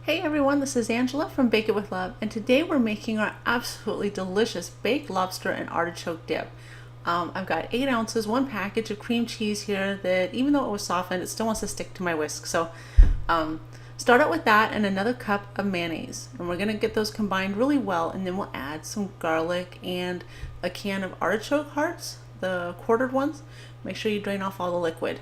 Hey everyone, this is Angela from Bake It With Love, and today we're making our absolutely delicious baked lobster and artichoke dip. I've got 8 ounces, 1 package of cream cheese here that even though it was softened, it still wants to stick to my whisk. So start out with that and another cup of mayonnaise. And we're going to get those combined really well, and then we'll add some garlic and a can of artichoke hearts, the quartered ones. Make sure you drain off all the liquid.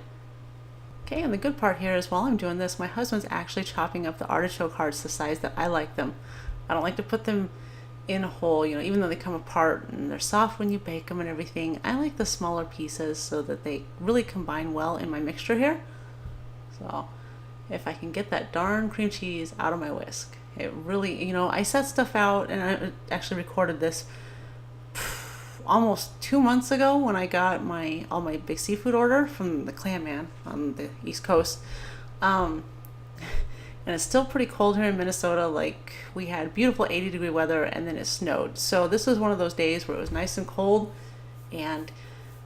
Okay, and the good part here is while I'm doing this, my husband's actually chopping up the artichoke hearts the size that I like them. I don't like to put them in whole, even though they come apart and they're soft when you bake them and everything. I like the smaller pieces so that they really combine well in my mixture here. So if I can get that darn cream cheese out of my whisk, it really, I set stuff out, and I actually recorded this almost 2 months ago when I got all my big seafood order from the Clam Man on the East Coast. And it's still pretty cold here in Minnesota. Like, we had beautiful 80-degree weather and then it snowed. So this was one of those days where it was nice and cold, and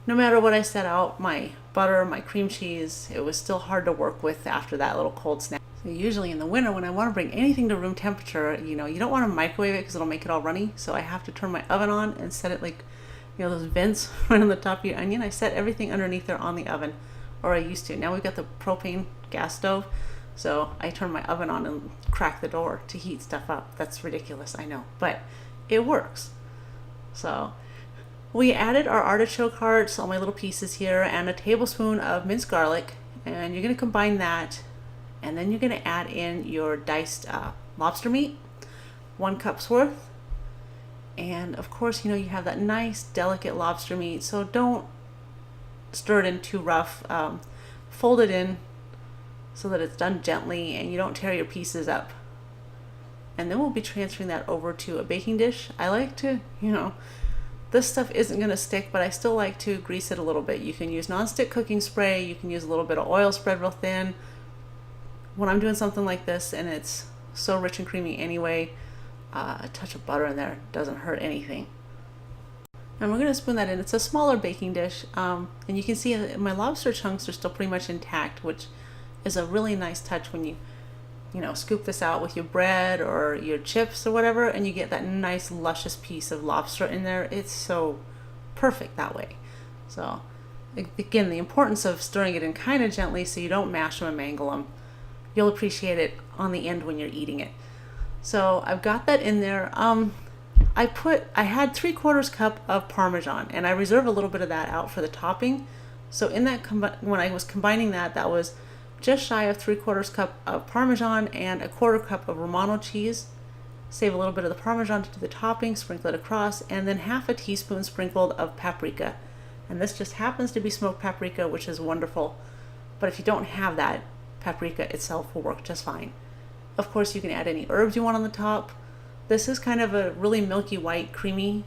no matter what I set out, my butter, my cream cheese, it was still hard to work with after that little cold snap. So usually in the winter when I want to bring anything to room temperature, you don't want to microwave it because it'll make it all runny. So I have to turn my oven on and set it like, those vents right on the top of your onion. I set everything underneath there on the oven, or I used to. Now we've got the propane gas stove, so I turn my oven on and crack the door to heat stuff up. That's ridiculous, I know, but it works. So we added our artichoke hearts, all my little pieces here, and a tablespoon of minced garlic, and you're going to combine that, and then you're going to add in your diced lobster meat, 1 cup's worth. And of course, you have that nice delicate lobster meat, so don't stir it in too rough. Fold it in so that it's done gently and you don't tear your pieces up. And then we'll be transferring that over to a baking dish. I like to, this stuff isn't going to stick, but I still like to grease it a little bit. You can use nonstick cooking spray, you can use a little bit of oil spread real thin. When I'm doing something like this and it's so rich and creamy anyway, a touch of butter in there doesn't hurt anything. And we're going to spoon that in. It's a smaller baking dish, and you can see my lobster chunks are still pretty much intact, which is a really nice touch when you scoop this out with your bread or your chips or whatever, and you get that nice luscious piece of lobster in there. It's so perfect that way. So again, the importance of stirring it in kind of gently so you don't mash them and mangle them. You'll appreciate it on the end when you're eating it. So I've got that in there. I had 3/4 cup of Parmesan, and I reserve a little bit of that out for the topping. So in that, when I was combining that was just shy of 3/4 cup of Parmesan and 1/4 cup of Romano cheese. Save a little bit of the Parmesan to do the topping, sprinkle it across, and then 1/2 teaspoon sprinkled of paprika. And this just happens to be smoked paprika, which is wonderful. But if you don't have that, paprika itself will work just fine. Of course, you can add any herbs you want on the top. This is kind of a really milky white, creamy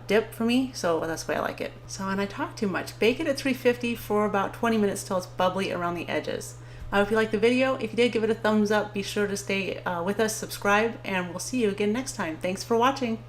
dip for me, so that's why I like it. So, and I talk too much. Bake it at 350 for about 20 minutes till it's bubbly around the edges. I hope you liked the video. If you did, give it a thumbs up. Be sure to stay with us, subscribe, and we'll see you again next time. Thanks for watching.